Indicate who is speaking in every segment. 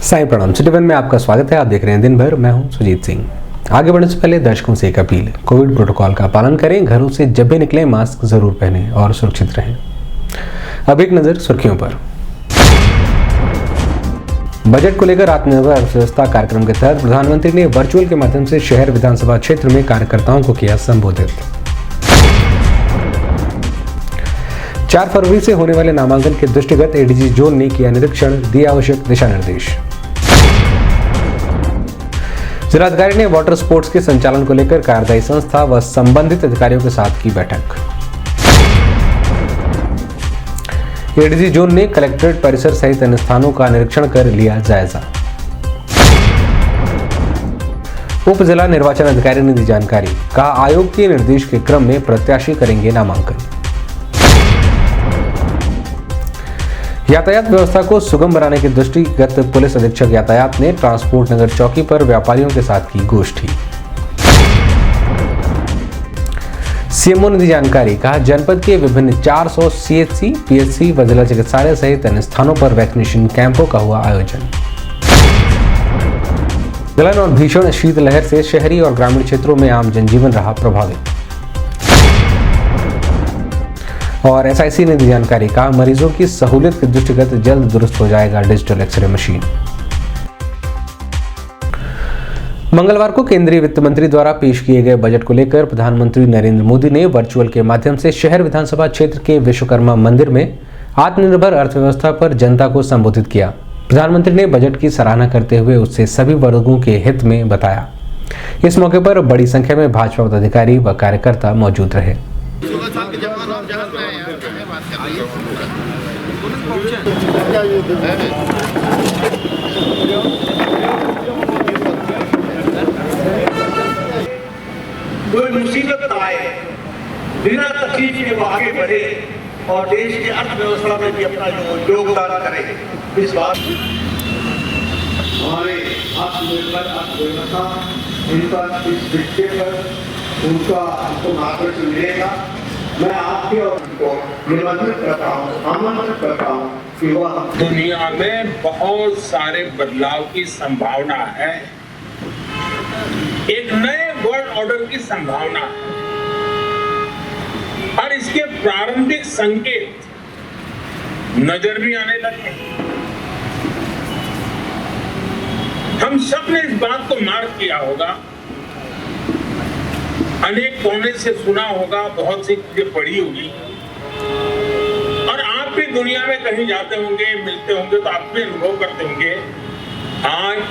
Speaker 1: साईं प्रणाम। City one में आपका स्वागत है। आप देख रहे हैं दिन भर। मैं हूं सुजीत सिंह। आगे बढ़ने से पहले दर्शकों से एक अपील, कोविड प्रोटोकॉल का पालन करें, घरों से जब भी निकलें मास्क जरूर पहनें और सुरक्षित रहें। अब एक नजर सुर्खियों पर। बजट को लेकर आत्मनिर्भर अर्थव्यवस्था कार्यक्रम के तहत प्रधानमंत्री ने वर्चुअल के माध्यम से शहर विधानसभा क्षेत्र में कार्यकर्ताओं को किया संबोधित। 4 फरवरी से होने वाले नामांकन के दृष्टिगत एडीजी जोन ने किया निरीक्षण, दिए आवश्यक दिशा निर्देश। जिलाधिकारी ने वाटर स्पोर्ट्स के संचालन को लेकर कार्यदायी संस्था व संबंधित अधिकारियों के साथ की बैठक। एडीजी जोन ने कलेक्ट्रेट परिसर सहित अन्य स्थानों का निरीक्षण कर लिया जायजा। उप जिला निर्वाचन अधिकारी ने दी जानकारी, कहा आयोग के निर्देश के क्रम में प्रत्याशी करेंगे नामांकन। यातायात व्यवस्था को सुगम बनाने के दृष्टिगत पुलिस अधीक्षक यातायात ने ट्रांसपोर्ट नगर चौकी पर व्यापारियों के साथ की गोष्ठी। सीएमओ ने दी जानकारी, कहा जनपद के विभिन्न 400 सीएचसी, पीएचसी व जिला चिकित्सालय सहित अन्य स्थानों पर वैक्सीनेशन कैंपों का हुआ आयोजन। गलन और भीषण शीतलहर से शहरी और ग्रामीण क्षेत्रों में आम जनजीवन रहा प्रभावित। और एसआईसी ने दी जानकारी, कहा मरीजों की सहूलियत के दृष्टिगत जल्द दुरुस्त हो जाएगा डिजिटल एक्सरे मशीन। मंगलवार को केंद्रीय वित्त मंत्री द्वारा पेश किए गए बजट को लेकर प्रधानमंत्री नरेंद्र मोदी ने वर्चुअल के माध्यम से शहर विधानसभा क्षेत्र के विश्वकर्मा मंदिर में आत्मनिर्भर अर्थव्यवस्था पर जनता को संबोधित किया। प्रधानमंत्री ने बजट की सराहना करते हुए उससे सभी वर्गों के हित में बताया। इस मौके पर बड़ी संख्या में भाजपा पदाधिकारी व कार्यकर्ता मौजूद रहे।
Speaker 2: कोई मुसीबत आए, बिना तकलीफ के वो आगे बढ़े और देश की अर्थव्यवस्था में भी अपना जो योगदान करे। इस बात हमारे आत्मनिर्भर अर्थव्यवस्था, इनका इस विषय पर उनका हमको मार्गदर्शन मिलेगा। मैं आपके और उनको निमंत्रित करता हूँ, आमंत्रित करता हूँ कि वह
Speaker 3: दुनिया में बहुत सारे बदलाव की संभावना है, एक नए वर्ल्ड ऑर्डर की संभावना है और इसके प्रारंभिक संकेत नजर भी आने लगे। हम सब ने इस बात को मार्क किया होगा, अनेक कोने से सुना होगा, बहुत सी चीजें पढ़ी होगी और आप भी दुनिया में कहीं जाते होंगे, मिलते होंगे तो आप भी अनुभव करते होंगे। आज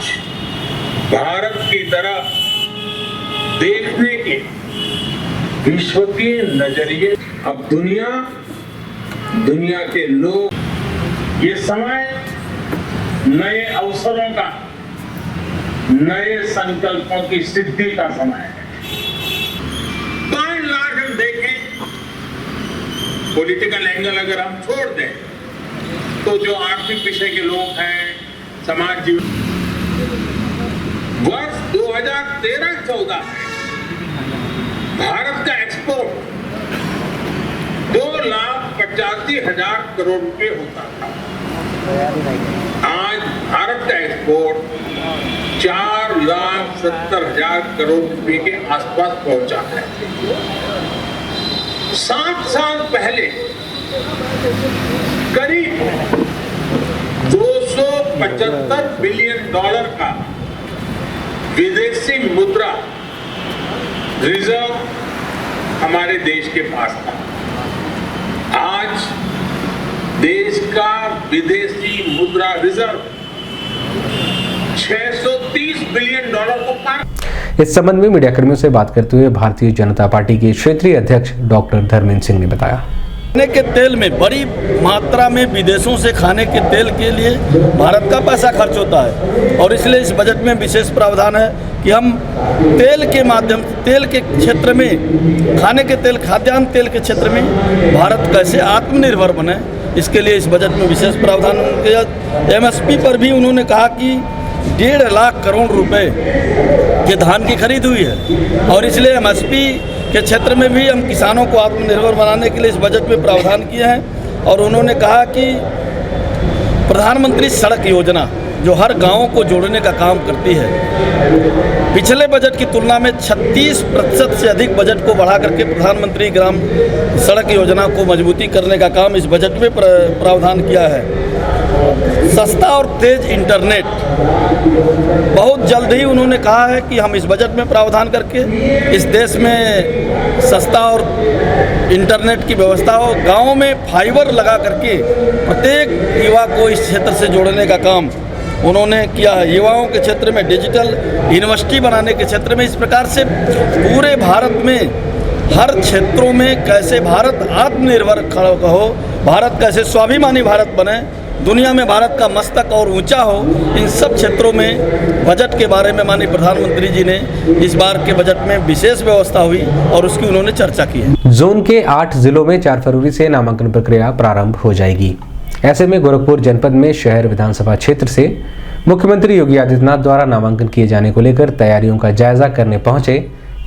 Speaker 3: भारत की तरफ देखने के विश्व के नजरिए, अब दुनिया के लोग, ये समय नए अवसरों का, नए संकल्पों की सिद्धि का समय है। देखें पॉलिटिकल एंगल अगर हम छोड़ दें तो जो आर्थिक विषय के लोग हैं, समाज जीवन, वर्ष 2013-14 भारत का एक्सपोर्ट 2,85,000 करोड़ रुपए होता था। आज भारत का एक्सपोर्ट 4,70,000 करोड़ रुपए के आसपास पहुंचा है। 7 साल पहले करीब $275 बिलियन का विदेशी मुद्रा रिजर्व हमारे देश के पास था। आज देश का विदेशी मुद्रा रिजर्व $630 बिलियन को पार।
Speaker 1: इस संबंध में मीडिया कर्मियों से बात करते हुए भारतीय जनता पार्टी के क्षेत्रीय अध्यक्ष डॉक्टर धर्मेंद्र सिंह ने बताया,
Speaker 4: खाने के तेल में बड़ी मात्रा में विदेशों से खाने के तेल के लिए भारत का पैसा खर्च होता है और इसलिए इस बजट में विशेष प्रावधान है कि हम तेल के माध्यम, तेल के क्षेत्र में, खाने के तेल, खाद्यान्न तेल के क्षेत्र में भारत कैसे आत्मनिर्भर बने, इसके लिए इस बजट में विशेष प्रावधान किया। एमएसपी पर भी उन्होंने कहा कि 1.5 लाख करोड़ रुपए के धान की खरीद हुई है और इसलिए एमएसपी के क्षेत्र में भी हम किसानों को आत्मनिर्भर बनाने के लिए इस बजट में प्रावधान किए हैं। और उन्होंने कहा कि प्रधानमंत्री सड़क योजना जो हर गांव को जोड़ने का काम करती है। पिछले बजट की तुलना में 36% से अधिक बजट को बढ़ा करके प्रधानमंत्री ग्राम सड़क योजना को मजबूती करने का काम इस बजट में प्रावधान किया है। सस्ता और तेज इंटरनेट बहुत जल्द ही उन्होंने कहा है कि हम इस बजट में प्रावधान करके इस देश में सस्ता और इंटरनेट की व्यवस्था हो, गाँव में फाइबर लगा करके प्रत्येक युवा को इस क्षेत्र से जोड़ने का काम उन्होंने किया है। युवाओं के क्षेत्र में डिजिटल यूनिवर्सिटी बनाने के क्षेत्र में इस प्रकार से पूरे भारत में हर क्षेत्रों में कैसे भारत आत्मनिर्भर हो, भारत कैसे स्वाभिमानी भारत बने, दुनिया में भारत का मस्तक और ऊंचा हो, इन सब क्षेत्रों में बजट के बारे में माननीय प्रधानमंत्री जी ने इस बार के बजट में विशेष व्यवस्था हुई और उसकी उन्होंने चर्चा की है।
Speaker 1: जोन के 8 जिलों में 4 फरवरी से नामांकन प्रक्रिया प्रारंभ हो जाएगी। ऐसे में गोरखपुर जनपद में शहर विधानसभा क्षेत्र से मुख्यमंत्री योगी आदित्यनाथ द्वारा नामांकन किए जाने को लेकर तैयारियों का जायजा करने पहुंचे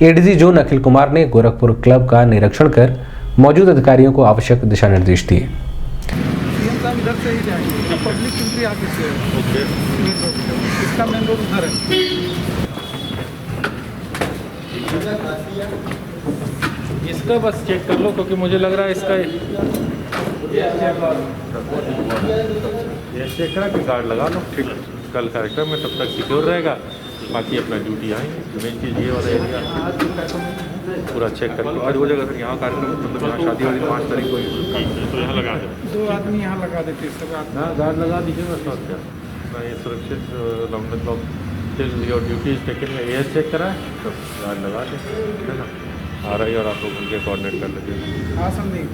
Speaker 1: एडीजी जोन अखिल कुमार ने गोरखपुर क्लब का निरीक्षण कर मौजूद अधिकारियों को आवश्यक दिशा निर्देश दिए।
Speaker 5: इधर से ही जाएंगे, पब्लिक एंट्री आगे से है, इसका मेन रोड उधर है। इसका बस चेक कर लो क्योंकि मुझे लग रहा है इसका
Speaker 6: ये चेक करा कि गार्ड लगा लो, ठीक कल कार्यक्रम में तब तक सिक्योर रहेगा, बाकी अपना ड्यूटी आएंगे। मेन चीज़ ये वाला एरिया पूरा चेक करके फिर हो जाएगा। फिर यहाँ कार्यक्रम मतलब यहाँ शादी वाली 5 तारीख को तो यहाँ लगा दो,
Speaker 5: 2 आदमी यहाँ लगा देते हैं, सब
Speaker 6: हाँ गार्ड लगा दीजिए ना। सब क्या मैं ये सुरक्षित long till your duty is taken में एयर चेक करा है तो गार्ड लगा दें, है ना। आ रही और आप लोग उनके कोऑर्डिनेट कर लेते।
Speaker 5: हाँ संदीप,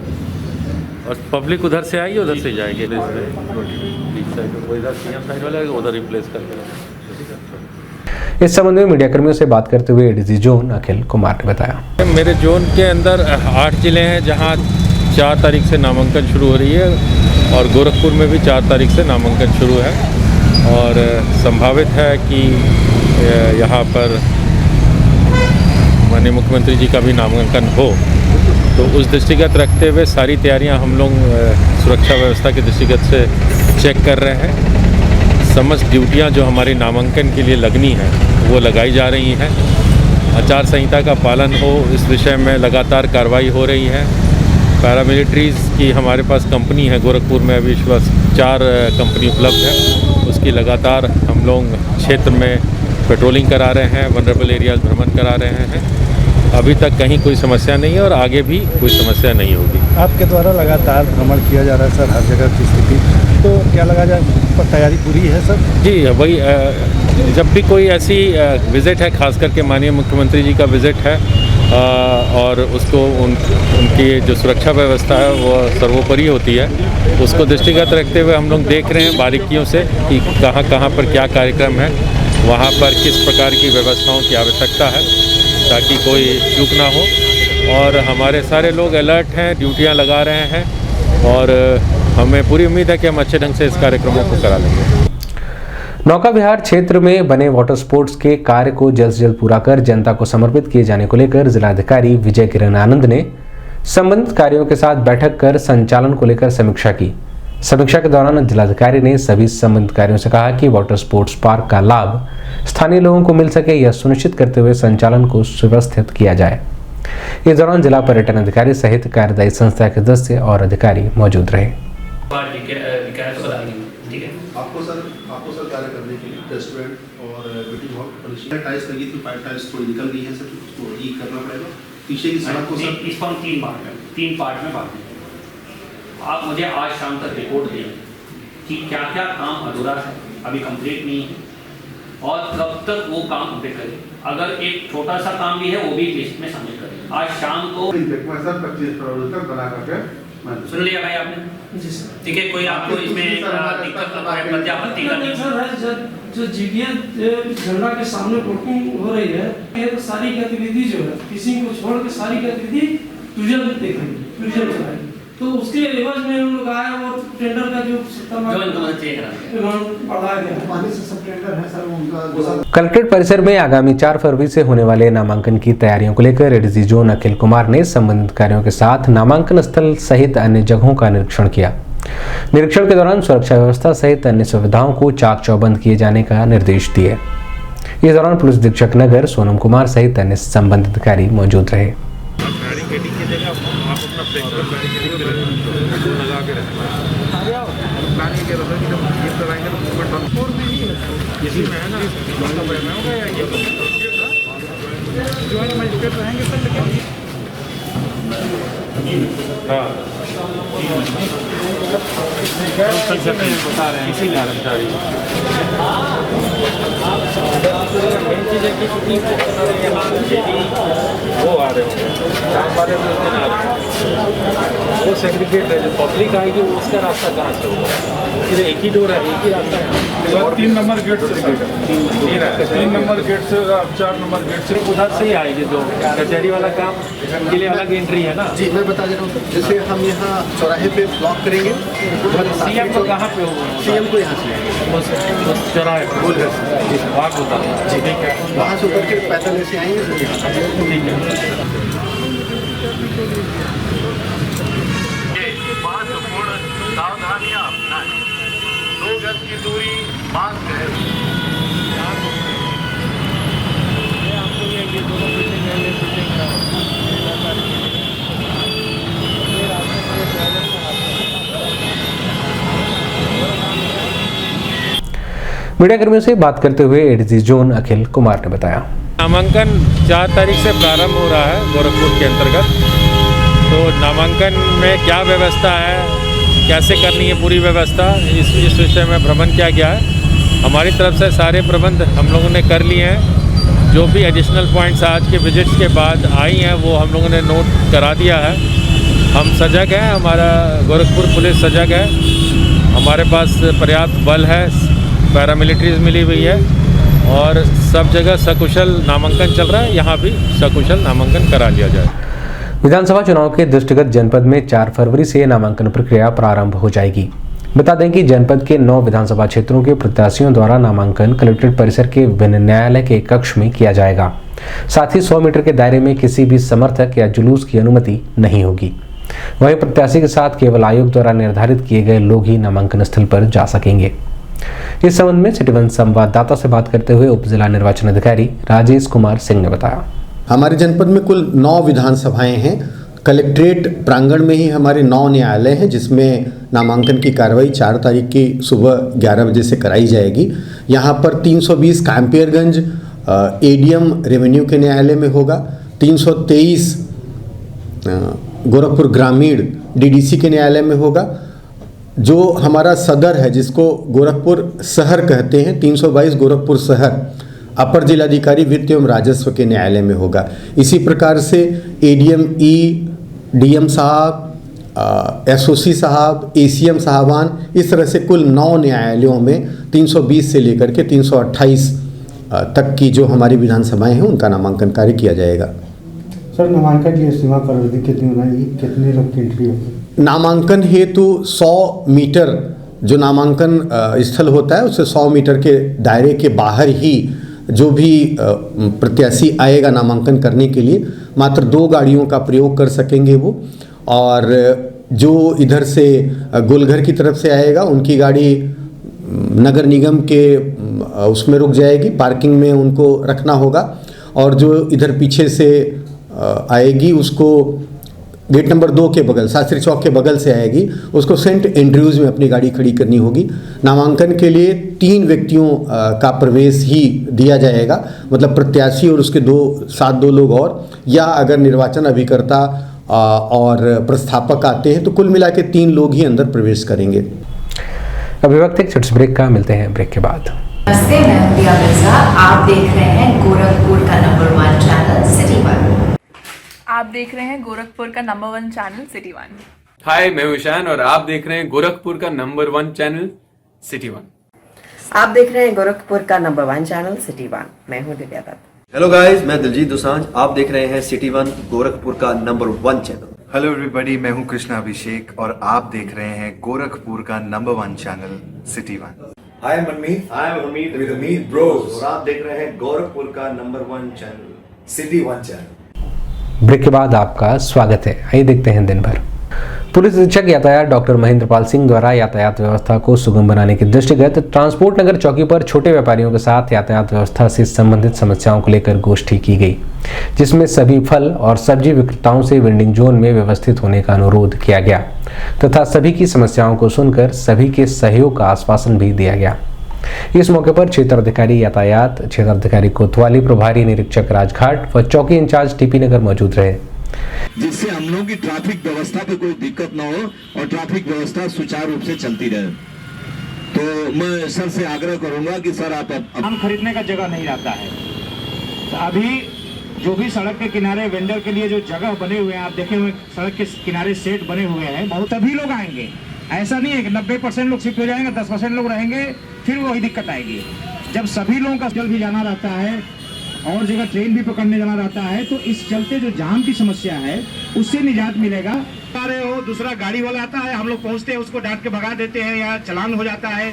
Speaker 6: और पब्लिक उधर से आएगी उधर से जाएगी, बीच साइड वो इधर सीएम साइड वाला उधर रिप्लेस कर देगा।
Speaker 1: इस संबंध में मीडिया कर्मियों से बात करते हुए एडीजी जोन अखिल कुमार ने बताया,
Speaker 6: मेरे जोन के अंदर 8 जिले हैं जहां 4 तारीख से नामांकन शुरू हो रही है और गोरखपुर में भी 4 तारीख से नामांकन शुरू है और संभावित है कि यहाँ पर माननीय मुख्यमंत्री जी का भी नामांकन हो। तो उस दृष्टिगत रखते हुए सारी तैयारियां हम लोग सुरक्षा व्यवस्था के दृष्टिगत से चेक कर रहे हैं। समस्त ड्यूटियां जो हमारी नामांकन के लिए लगनी है वो लगाई जा रही हैं। आचार संहिता का पालन हो इस विषय में लगातार कार्रवाई हो रही है। पैरामिलिट्रीज़ की हमारे पास कंपनी है गोरखपुर में, अभी इस वक्त 4 कंपनी उपलब्ध है, उसकी लगातार हम लोग क्षेत्र में पेट्रोलिंग करा रहे हैं, वनरेबल एरियाज भ्रमण करा रहे हैं। अभी तक कहीं कोई समस्या नहीं है और आगे भी कोई समस्या नहीं होगी।
Speaker 7: आपके द्वारा लगातार भ्रमण किया जा रहा है सर, हर जगह की स्थिति, तो क्या लगा जाए तैयारी पूरी है सर? जी
Speaker 6: वही जब भी कोई ऐसी विज़िट है, खास करके माननीय मुख्यमंत्री जी का विज़िट है और उसको उनकी जो सुरक्षा व्यवस्था है वो सर्वोपरि होती है, उसको दृष्टिगत रखते हुए हम लोग देख रहे हैं बारीकियों से कि कहाँ पर क्या कार्यक्रम है, वहाँ पर किस प्रकार की व्यवस्थाओं की आवश्यकता है ताकि कोई चूक ना हो। और हमारे सारे लोग अलर्ट हैं, ड्यूटियाँ लगा रहे हैं और हमें पूरी उम्मीद है कि हम अच्छे ढंग से इस कार्यक्रमों को करा लेंगे।
Speaker 1: नौका विहार क्षेत्र में बने वाटर स्पोर्ट्स के कार्य को जल्द से जल्द पूरा कर जनता को समर्पित किए जाने को लेकर जिलाधिकारी विजय किरण आनंद ने संबंधित कार्यों के साथ बैठक कर संचालन को लेकर समीक्षा की। समीक्षा के दौरान जिलाधिकारी ने सभी संबंधित कार्यों से कहा कि वाटर स्पोर्ट्स पार्क का लाभ स्थानीय लोगों को मिल सके, यह सुनिश्चित करते हुए संचालन को सुव्यवस्थित किया जाए। इस दौरान जिला पर्यटन अधिकारी सहित कार्यदायी संस्था के सदस्य और अधिकारी मौजूद रहे।
Speaker 8: आपको सर कार्य करने के लिए रेस्टोरेंट और ब्यूटी हॉल टाइल्स लगी थी, 5 टाइल्स थोड़ी निकल गई है सर, उसको ई करना पड़ेगा। पीछे की सड़क को सर
Speaker 9: इसको हम 3 पार्ट में बांटेंगे। आप मुझे आज शाम तक रिपोर्ट दें कि क्या क्या काम अधूरा है, अभी कंप्लीट नहीं है और कब तक वो काम पूरे करें। अगर एक छोटा सा काम भी है वो भी लिस्ट में शामिल करें। आज शाम को
Speaker 8: 25 करोड़ तक बना करके
Speaker 9: सुन लिया भाई आपने, ठीक है। कोई आपको इसमें दिक्कत आपत्ति करनी
Speaker 10: है? जो जीडीएस झंडा के सामने वोटिंग हो रही है, ये तो सारी गतिविधि जो है किसी को छोड़ के सारी गतिविधि टूरिज्म देखेंगे, टूरिज्म चलाएंगे, तो उसके एवज में उन लोग आए वो टेंडर का जो
Speaker 1: कलेक्ट्रेट परिसर में आगामी 4 फरवरी से होने वाले नामांकन की तैयारियों को लेकर एडीजी जोन अखिल कुमार ने संबंधित कार्यों के साथ नामांकन स्थल सहित अन्य जगहों का निरीक्षण किया। निरीक्षण के दौरान सुरक्षा व्यवस्था सहित अन्य सुविधाओं को चाक चौबंद किए जाने का निर्देश दिए। इस दौरान पुलिस अधीक्षक नगर सोनम कुमार सहित अन्य संबंधित अधिकारी मौजूद रहे।
Speaker 5: ज्वाइंट मजिस्ट्रेट रहेंगे सर, लेकिन
Speaker 6: बता रहे हैं इसी कर्मचारी वो आ रहे होंगे, वो सेग्रीगेट है, जो पब्लिक आएगी उसका रास्ता कहाँ से होगा? इधर एक ही डोर है, एक ही रास्ता है।
Speaker 5: और 3 नंबर गेट से 3 नंबर गेट से 4 नंबर गेट से
Speaker 6: उधर से ही आएगी। जो कचहरी वाला काम के लिए अलग एंट्री है ना।
Speaker 8: जी मैं बता दे रहा हूँ, जैसे हम यहाँ चौराहे पे ब्लॉक करेंगे,
Speaker 6: सीएम को कहाँ पे होगा?
Speaker 8: सीएम को यहाँ से आएंगे,
Speaker 6: बस चौराहे
Speaker 8: गोलघर से
Speaker 6: बात होता है।
Speaker 8: जी ठीक है, वहाँ से उतर के पैदल ऐसे आएंगे तो यहाँ
Speaker 2: सावधानियां अपनाएं, 2 गज की दूरी, मास्क है।
Speaker 1: मीडिया कर्मियों से बात करते हुए एडीसी जोन अखिल कुमार ने बताया,
Speaker 6: नामांकन 4 तारीख से प्रारंभ हो रहा है गोरखपुर के अंतर्गत। तो नामांकन में क्या व्यवस्था है, कैसे करनी है पूरी व्यवस्था, इस विषय में भ्रमण किया गया है। हमारी तरफ से सारे प्रबंध हम लोगों ने कर लिए हैं। जो भी एडिशनल पॉइंट्स आज के विजिट्स के बाद आई हैं वो हम लोगों ने नोट करा दिया है। हम सजग हैं, हमारा गोरखपुर पुलिस सजग है, हमारे पास पर्याप्त बल है, पैरामिलिट्रीज मिली हुई है और सब जगह सकुशल नामांकन चल रहा है। यहाँ भी सकुशल नामांकन करा लिया जाए।
Speaker 1: विधानसभा चुनाव के दृष्टिगत जनपद में 4 फरवरी से नामांकन प्रक्रिया प्रारंभ हो जाएगी। बता दें कि जनपद के 9 विधानसभा क्षेत्रों के प्रत्याशियों द्वारा नामांकन कलेक्ट्रेट परिसर के विभिन्न न्यायालय के कक्ष में किया जाएगा। साथ ही 100 मीटर के दायरे में किसी भी समर्थक या जुलूस की अनुमति नहीं होगी। वहीं प्रत्याशी के साथ केवल आयोग द्वारा निर्धारित किए गए लोग ही नामांकन स्थल पर जा सकेंगे। इस संबंध में सिटी वन संवाददाता से बात करते हुए उप जिला निर्वाचन अधिकारी राजेश कुमार सिंह ने बताया,
Speaker 11: हमारे जनपद में कुल 9 विधानसभाएं हैं। कलेक्ट्रेट प्रांगण में ही हमारे 9 न्यायालय हैं, जिसमें नामांकन की कार्रवाई 4 तारीख की सुबह 11 बजे से कराई जाएगी। यहाँ पर 320 काम्पियरगंज एडीएम रेवेन्यू के न्यायालय में होगा, 323 गोरखपुर ग्रामीण डीडीसी के न्यायालय में होगा, जो हमारा सदर है जिसको गोरखपुर शहर कहते हैं 322 गोरखपुर शहर अपर जिलाधिकारी वित्त एवं राजस्व के न्यायालय में होगा। इसी प्रकार से एडीएम ई, डीएम साहब, एसओसी साहब, एसीएम साहबान, इस तरह से कुल 9 न्यायालयों में 320 से लेकर के 328 तक की जो हमारी विधानसभाएं हैं उनका नामांकन कार्य किया जाएगा।
Speaker 7: सर, नामांकन की सीमा परिधि कितनी होगी, कितने लोग की एंट्री होगी?
Speaker 11: नामांकन हेतु 100 मीटर जो नामांकन स्थल होता है उससे 100 मीटर के दायरे के बाहर ही जो भी प्रत्याशी आएगा नामांकन करने के लिए मात्र 2 गाड़ियों का प्रयोग कर सकेंगे वो, और जो इधर से गोलघर की तरफ से आएगा उनकी गाड़ी नगर निगम के उसमें रुक जाएगी, पार्किंग में उनको रखना होगा, और जो इधर पीछे से आएगी उसको गेट नंबर 2 के बगल, शास्त्री चौक के बगल से आएगी, उसको सेंट एंड्रयूज में अपनी गाड़ी खड़ी करनी होगी। नामांकन के लिए 3 व्यक्तियों का प्रवेश ही दिया जाएगा, मतलब प्रत्याशी और उसके साथ 2 लोग और, या अगर निर्वाचन अभिकर्ता और प्रस्थापक आते हैं तो कुल मिला के 3 लोग ही अंदर प्रवेश करेंगे।
Speaker 1: अभी वक्त एक छोटे ब्रेक का, मिलते हैं ब्रेक के बाद।
Speaker 12: नमस्ते, मैं प्रिया मिर्जा। आप देख रहे हैं गोरखपुर का नंबर 1 चैनल सिटी वन।
Speaker 13: आप देख रहे हैं गोरखपुर का नंबर 1 चैनल सिटी वन।
Speaker 14: हाय, मैं ईशान और आप देख रहे हैं गोरखपुर का नंबर 1 चैनल सिटी वन।
Speaker 12: आप देख रहे हैं गोरखपुर का नंबर 1 चैनल सिटी वन। मैं हूं दिव्या दत्त।
Speaker 15: हेलो गाइस, मैं दिलजीत दोसांझ। आप देख रहे हैं सिटी वन, गोरखपुर का नंबर 1 चैनल।
Speaker 16: हेलो एवरीबॉडी, मैं हूं कृष्णा अभिषेक और आप देख रहे हैं गोरखपुर का number 1 channel city one.
Speaker 17: Hi Manmeet, I am Hamid with Hamid bros और आप देख रहे हैं गोरखपुर का number 1 channel city one channel.
Speaker 1: Break के बाद आपका स्वागत है। आइए देखते हैं दिन भर। पुलिस अधीक्षक यातायात डॉक्टर महेंद्रपाल सिंह द्वारा यातायात व्यवस्था को सुगम बनाने के दृष्टिगत ट्रांसपोर्ट नगर चौकी पर छोटे व्यापारियों के साथ यातायात व्यवस्था से संबंधित समस्याओं को लेकर गोष्ठी की गई, जिसमें सभी फल और सब्जी विक्रेताओं से वेंडिंग जोन में व्यवस्थित होने का अनुरोध किया गया तथा सभी की समस्याओं को सुनकर सभी के सहयोग का आश्वासन भी दिया गया। इस मौके पर क्षेत्राधिकारी यातायात, क्षेत्राधिकारी कोतवाली, प्रभारी निरीक्षक राजघाट व चौकी इंचार्ज टीपी नगर मौजूद रहे,
Speaker 18: जिससे हम लोगों की ट्रैफिक व्यवस्था पे कोई दिक्कत ना हो और ट्रैफिक व्यवस्था सुचारू रूप से चलती रहे। तो मैं सर से आग्रह करूंगा कि सर आप
Speaker 19: आम खरीदने का जगह नहीं रहता है। तो अभी जो भी सड़क के किनारे वेंडर के लिए जो जगह बने हुए हैं, आप देखे हुए सड़क के किनारे सेट बने हुए हैं, बहुत सभी लोग आएंगे। ऐसा नहीं है कि 90% लोग शिफ्ट हो जाएंगे, 10% लोग रहेंगे, फिर वही दिक्कत आएगी। जब सभी लोगों का जल भी जाना रहता है और जगह ट्रेन भी पकड़ने जाना रहता है, तो इस चलते जो जाम की समस्या है उससे निजात मिलेगा। आ रहे हो, दूसरा गाड़ी वाला आता है, हम लोग पहुंचते हैं, उसको डांट के भगा देते हैं या चालान हो जाता है,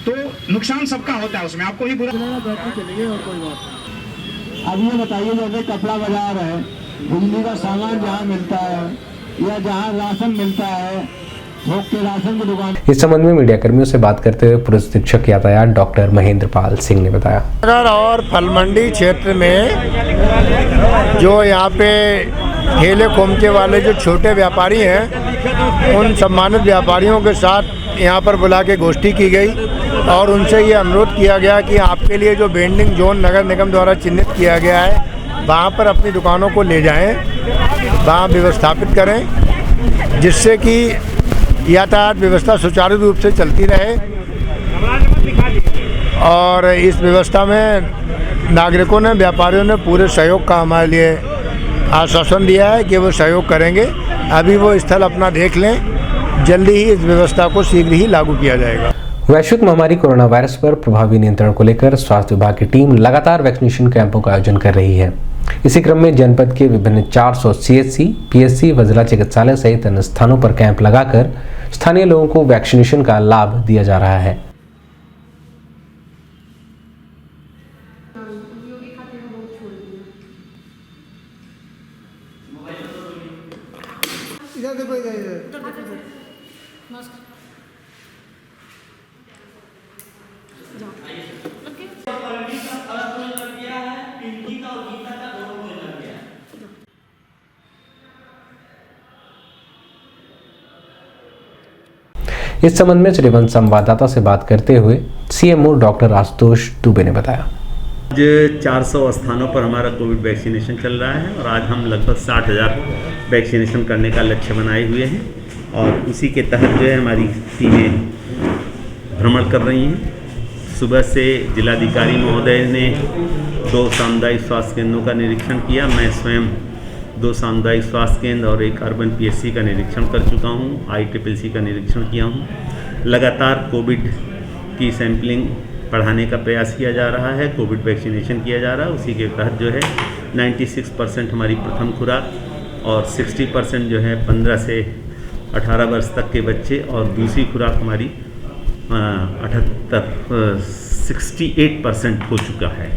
Speaker 19: तो नुकसान सबका होता है उसमें, आपको ही बुरा चलेंगे और कोई बात नहीं।
Speaker 20: अब ये बताइए, जैसे कपड़ा बाजार है, बिजली का सामान जहाँ मिलता है या जहाँ राशन मिलता है, थोक के राशन की दुकान।
Speaker 1: इस संबंध में मीडिया कर्मियों से बात करते हुए पुलिस अधीक्षक यातायात डॉक्टर महेंद्रपाल सिंह ने बताया,
Speaker 21: नगर और फल मंडी क्षेत्र में जो यहाँ पे ठेले खोमचे वाले जो छोटे व्यापारी हैं, उन सम्मानित व्यापारियों के साथ यहाँ पर बुला के गोष्ठी की गई और उनसे ये अनुरोध किया गया कि आपके लिए जो वेंडिंग जोन नगर निगम द्वारा चिन्हित किया गया है, वहाँ पर अपनी दुकानों को ले जाएं, वहाँ व्यवस्थापित करें, जिससे कि यातायात व्यवस्था सुचारू रूप से चलती रहे। और इस व्यवस्था में नागरिकों ने, व्यापारियों ने पूरे सहयोग का हमारे लिए आश्वासन दिया है कि वो सहयोग करेंगे। अभी वो स्थल अपना देख लें, जल्दी ही इस व्यवस्था को शीघ्र ही लागू किया जाएगा।
Speaker 1: वैश्विक महामारी कोरोना वायरस पर प्रभावी नियंत्रण को लेकर स्वास्थ्य विभाग की टीम लगातार वैक्सीनेशन कैंपों का आयोजन कर रही है। इसी क्रम में जनपद के विभिन्न 400 CHC, PSC व जिला चिकित्सालय सहित अन्य स्थानों पर कैंप लगाकर स्थानीय लोगों को वैक्सीनेशन का लाभ दिया जा रहा है। इस संबंध में श्रीवन संवाददाता से बात करते हुए CMO डॉक्टर आशुतोष दुबे ने बताया,
Speaker 22: आज 400 स्थानों पर हमारा कोविड वैक्सीनेशन चल रहा है और आज हम लगभग 60,000 वैक्सीनेशन करने का लक्ष्य बनाए हुए हैं और उसी के तहत जो है हमारी टीमें भ्रमण कर रही हैं। सुबह से जिलाधिकारी महोदय ने 2 सामुदायिक स्वास्थ्य केंद्रों का निरीक्षण किया। मैं स्वयं 2 सामुदायिक स्वास्थ्य केंद्र और 1 अर्बन PSC का निरीक्षण कर चुका हूँ। ICCC का निरीक्षण किया हूँ। लगातार कोविड की सैंपलिंग बढ़ाने का प्रयास किया जा रहा है, कोविड वैक्सीनेशन किया जा रहा है। उसी के तहत जो है 96% हमारी प्रथम खुराक और 60% जो है 15 से 18 वर्ष तक के बच्चे और दूसरी खुराक हमारी 68% हो चुका है।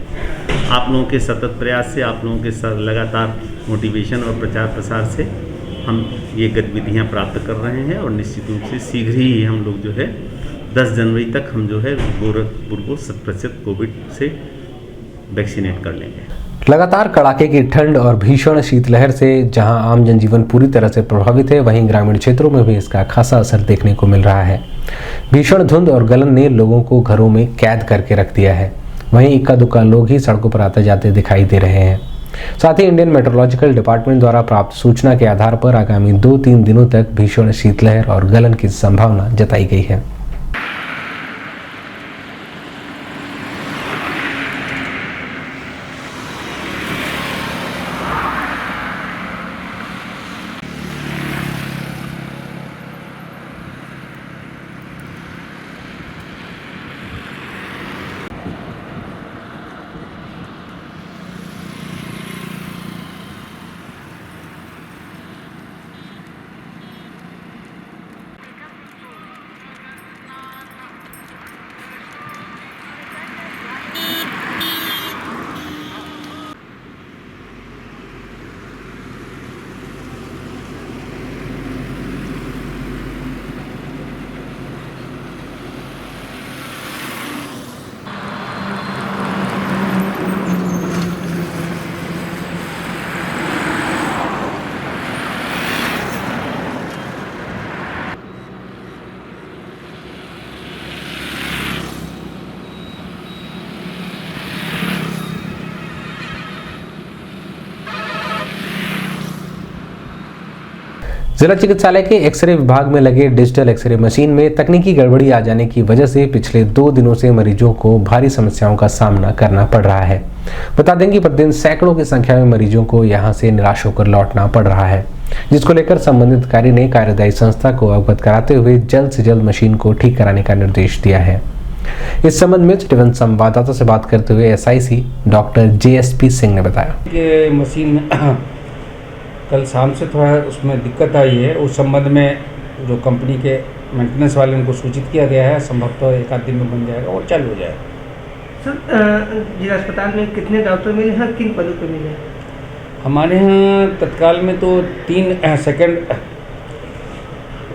Speaker 22: आप लोगों के सतत प्रयास से, आप लोगों के लगातार मोटिवेशन और प्रचार प्रसार से हम ये गतिविधियाँ प्राप्त कर रहे हैं और निश्चित रूप से शीघ्र ही हम लोग जो है 10 जनवरी तक हम जो है गोरखपुर को 100% कोविड से वैक्सीनेट कर लेंगे।
Speaker 1: लगातार कड़ाके की ठंड और भीषण शीतलहर से जहां आम जनजीवन पूरी तरह से प्रभावित है, वहीं ग्रामीण क्षेत्रों में भी इसका खासा असर देखने को मिल रहा है। भीषण धुंध और गलन ने लोगों को घरों में कैद करके रख दिया है। वहीं इक्का दुक्का लोग ही सड़कों पर आते जाते दिखाई दे रहे हैं। साथ ही इंडियन मेट्रोलॉजिकल डिपार्टमेंट द्वारा प्राप्त सूचना के आधार पर आगामी 2-3 दिनों तक भीषण शीतलहर और गलन की संभावना जताई गई है। जिला चिकित्सालय के एक्सरे विभाग में लगे डिजिटल एक्सरे मशीन में तकनीकी गड़बड़ी आ जाने की वजह से पिछले 2 दिनों से मरीजों को भारी समस्याओं का सामना करना पड़ रहा है। बता दें कि प्रतिदिन सैकड़ों की संख्या में मरीजों को यहां से निराश होकर लौटना पड़ रहा है, जिसको लेकर संबंधित अधिकारी ने कार्यदायी संस्था को अवगत कराते हुए जल्द से जल्द मशीन को ठीक कराने का निर्देश दिया है। इस संबंध में सिटी संवाददाता से बात करते हुए SIC डॉक्टर JSP सिंह ने बताया
Speaker 3: कि मशीन में कल शाम से थोड़ा उसमें दिक्कत आई है। उस संबंध में जो कंपनी के मेंटेनेंस वाले उनको सूचित किया गया है, संभवतः 1 आध दिन में बन जाएगा और चालू हो जाएगा।
Speaker 4: सर, जिला अस्पताल में कितने डॉक्टर मिले हैं, किन पदों पर मिले हैं?
Speaker 3: हमारे यहाँ तत्काल में तो 3 सेकंड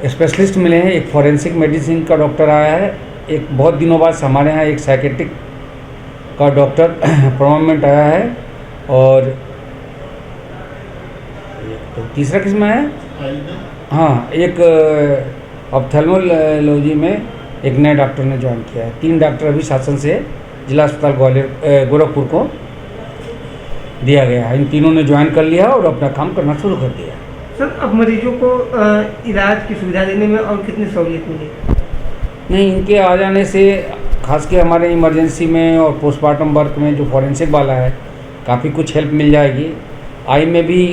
Speaker 3: स्पेशलिस्ट मिले हैं। एक फॉरेंसिक मेडिसिन का डॉक्टर आया है। एक बहुत दिनों बाद हमारे यहाँ एक साइकेट्रिक का डॉक्टर परमानेंट आया है और तो तीसरा किस्म है, हाँ, एक ऑप्थेल्मोलॉजी में एक नए डॉक्टर ने ज्वाइन किया है। 3 डॉक्टर अभी शासन से जिला अस्पताल ग्वालियर गोरखपुर को दिया गया है। इन तीनों ने ज्वाइन कर लिया और अपना काम करना शुरू कर दिया।
Speaker 4: सर, अब मरीजों को इलाज की सुविधा देने में और कितनी सहूलियत मिली?
Speaker 3: नहीं, इनके आ जाने से खास के हमारे इमरजेंसी में और पोस्टमार्टम वर्क में जो फॉरेंसिक वाला है काफ़ी कुछ हेल्प मिल जाएगी। आई में भी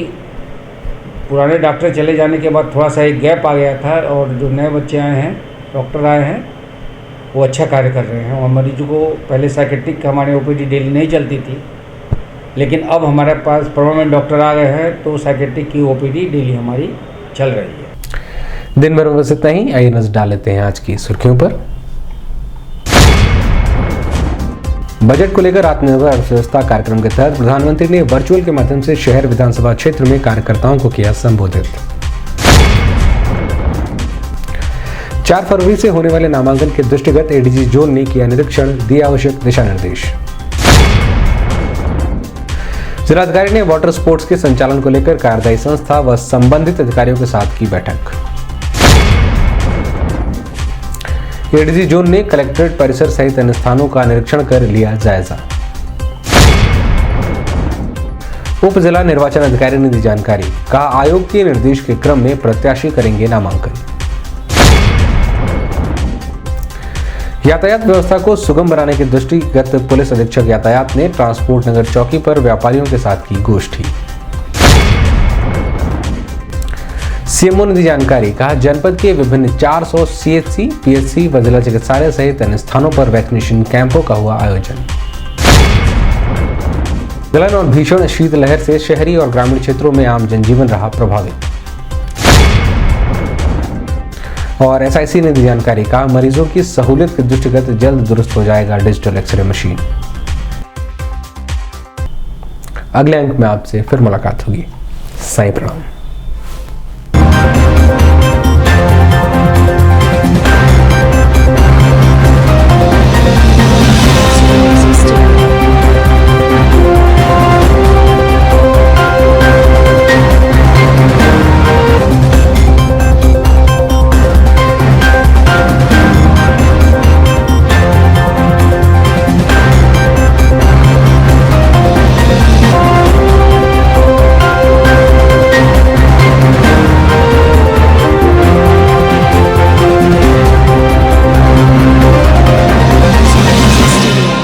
Speaker 3: पुराने डॉक्टर चले जाने के बाद थोड़ा सा एक गैप आ गया था और जो नए बच्चे आए हैं, डॉक्टर आए हैं, वो अच्छा कार्य कर रहे हैं। और मरीजों को पहले साइकेट्रिक हमारे OPD डेली नहीं चलती थी, लेकिन अब हमारे पास परमानेंट डॉक्टर आ गए हैं तो साइकेट्रिक की OPD डेली हमारी चल रही है।
Speaker 1: दिन भर में बस इतना ही। आइए नजर डाल लेते हैं आज की सुर्खियों पर। बजट को लेकर आत्मनिर्भर अर्थव्यवस्था कार्यक्रम के तहत प्रधानमंत्री ने वर्चुअल के माध्यम से शहर विधानसभा क्षेत्र में कार्यकर्ताओं को किया संबोधित। 4 फरवरी से होने वाले नामांकन के दृष्टिगत ADG जोन ने किया निरीक्षण, दिए आवश्यक दिशा निर्देश। जिलाधिकारी ने वाटर स्पोर्ट्स के संचालन को लेकर कार्यदायी संस्था व संबंधित अधिकारियों के साथ की बैठक। ADG जोन ने कलेक्ट्रेट परिसर सहित अन्य स्थानों का निरीक्षण कर लिया जायजा। उप जिला निर्वाचन अधिकारी ने दी जानकारी, कहा आयोग के निर्देश के क्रम में प्रत्याशी करेंगे नामांकन। यातायात व्यवस्था को सुगम बनाने के दृष्टिगत पुलिस अधीक्षक यातायात ने ट्रांसपोर्ट नगर चौकी पर व्यापारियों के साथ की गोष्ठी। CMO ने दी जानकारी, कहा जनपद के विभिन्न 400 CHC, PHC व जिला चिकित्सालय सहित अन्य स्थानों पर वैक्सीनेशन कैंपों का हुआ आयोजन। जलन और भीषण शीतलहर से शहरी और ग्रामीण क्षेत्रों में आम जनजीवन रहा प्रभावित। और SIC ने दी जानकारी, कहा मरीजों की सहूलियत के दृष्टिगत जल्द दुरुस्त हो जाएगा डिजिटल एक्सरे मशीन। अगले अंक में आपसे फिर मुलाकात होगी। साईं प्रणाम।